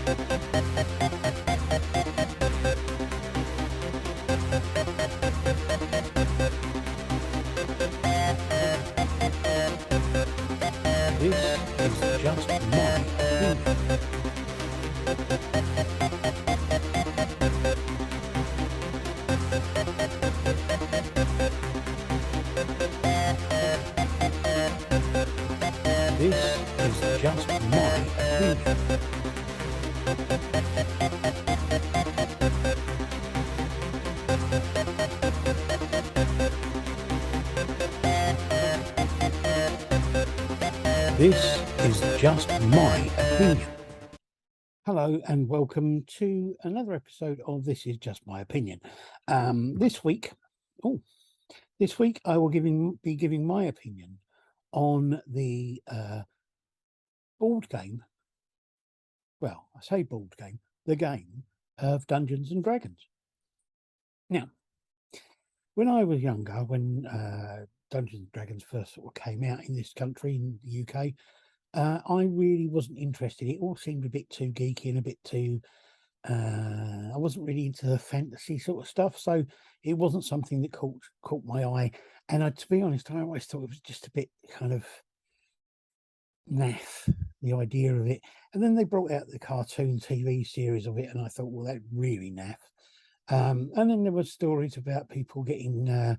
This is just my opinion. This is just my opinion. This is just my opinion. Hello and welcome to another episode of This Is Just My Opinion. This week I will be giving my opinion on the board game. Well, I say board game, the game of Dungeons and Dragons. Now, when I was younger, when Dungeons and Dragons first sort of came out in this country, in the UK, I really wasn't interested. It all seemed a bit too geeky and a bit too. I wasn't really into the fantasy sort of stuff, so it wasn't something that caught my eye. And to be honest, I always thought it was just a bit kind of naff, the idea of it. And then they brought out the cartoon TV series of it, and I thought, well, that's really naff. And then there were stories about people getting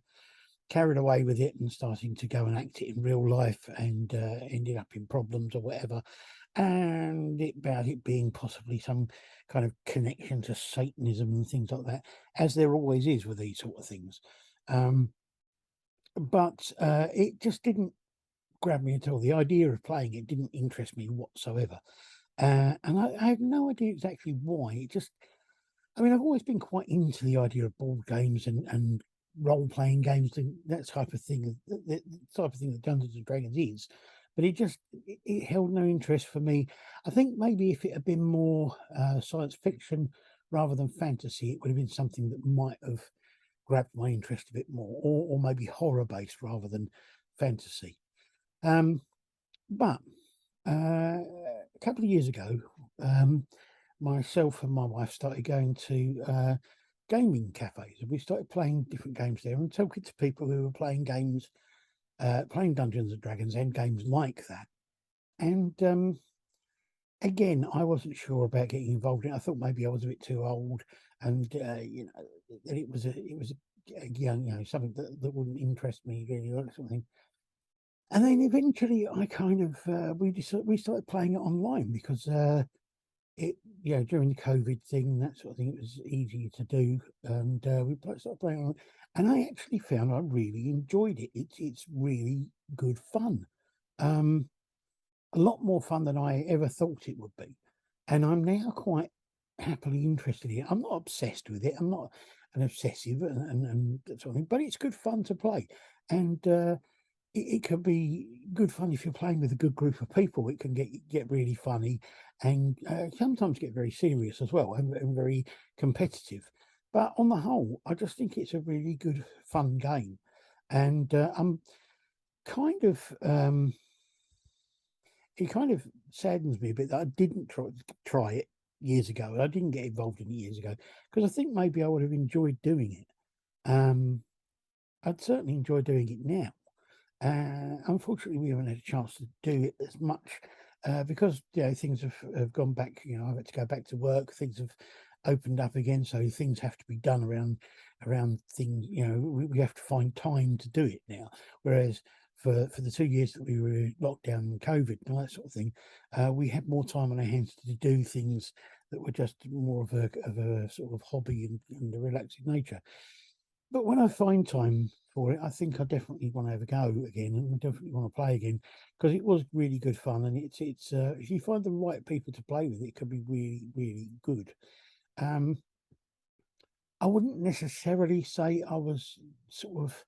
carried away with it and starting to go and act it in real life and ended up in problems or whatever, and about it being possibly some kind of connection to Satanism and things like that, as there always is with these sort of things. But it just didn't grab me at all. The idea of playing it didn't interest me whatsoever. And I have no idea exactly why. I've always been quite into the idea of board games and role-playing games and that type of thing, the type of thing that Dungeons and Dragons is, but it held no interest for me. I think maybe if it had been more science fiction rather than fantasy, it would have been something that might have grabbed my interest a bit more, or maybe horror-based rather than fantasy. But a couple of years ago, myself and my wife started going to gaming cafes, and we started playing different games there and talking to people who were playing games, playing Dungeons and Dragons and games like that. And again, I wasn't sure about getting involved in it. I thought maybe I was a bit too old, and that it was young, something that wouldn't interest me really, or something. And then eventually, I kind of we started playing it online because during the COVID thing, that sort of thing, it was easy to do, and we started playing on, and I actually found I really enjoyed it. It's really good fun, a lot more fun than I ever thought it would be, and I'm now quite happily interested in it. I'm not obsessed with it. I'm not an obsessive and that sort of thing, but it's good fun to play, and it can be good fun if you're playing with a good group of people. It can get really funny and sometimes get very serious as well, and very competitive. But on the whole, I just think it's a really good fun game, and I'm kind of it kind of saddens me a bit that I didn't try it years ago. I didn't get involved in it years ago because I think maybe I would have enjoyed doing it. I'd certainly enjoy doing it now. Unfortunately, we haven't had a chance to do it as much because things have gone back. I've had to go back to work. Things have opened up again, so things have to be done around things. We have to find time to do it now. Whereas for the 2 years that we were locked down in COVID and all that sort of thing, we had more time on our hands to do things that were just more of a sort of hobby and a relaxing nature. But when I find time for it, I think I definitely want to have a go again, and I definitely want to play again because it was really good fun. And it's if you find the right people to play with, it can be really, really good. I wouldn't necessarily say I was sort of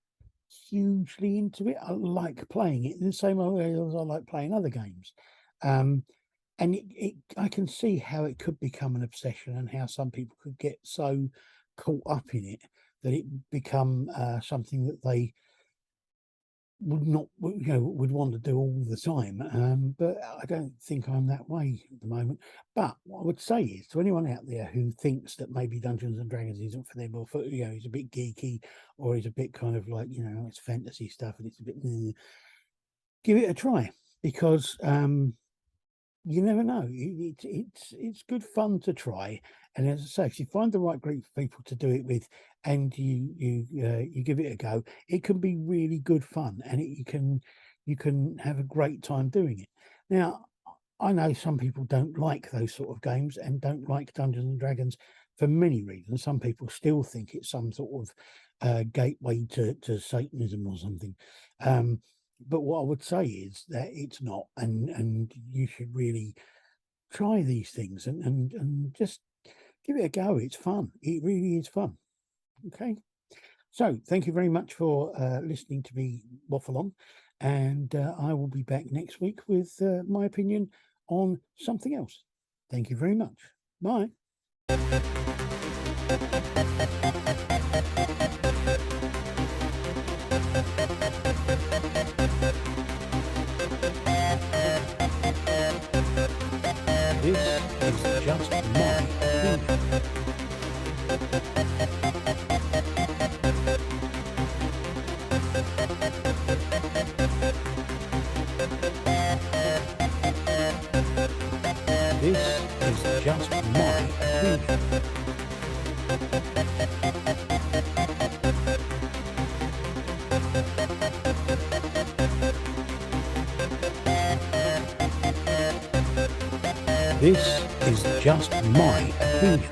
hugely into it. I like playing it in the same way as I like playing other games. And I can see how it could become an obsession and how some people could get so caught up in it that it become something that they would not, would want to do all the time. But I don't think I'm that way at the moment. But what I would say is to anyone out there who thinks that maybe Dungeons and Dragons isn't for them, or for, he's a bit geeky, or he's a bit kind of like, it's fantasy stuff and it's a bit, give it a try, because you never know. It's good fun to try, and as I say, if you find the right group of people to do it with, and you give it a go, it can be really good fun, and you can have a great time doing it. Now, I know some people don't like those sort of games and don't like Dungeons and Dragons for many reasons. Some people still think it's some sort of gateway to Satanism or something. But what I would say is that it's not, and you should really try these things and just give it a go. It's fun. It really is fun. Okay. So thank you very much for listening to me waffle on, and I will be back next week with my opinion on something else. Thank you very much. Bye. This is just my opinion. This is just my opinion. This is just my opinion.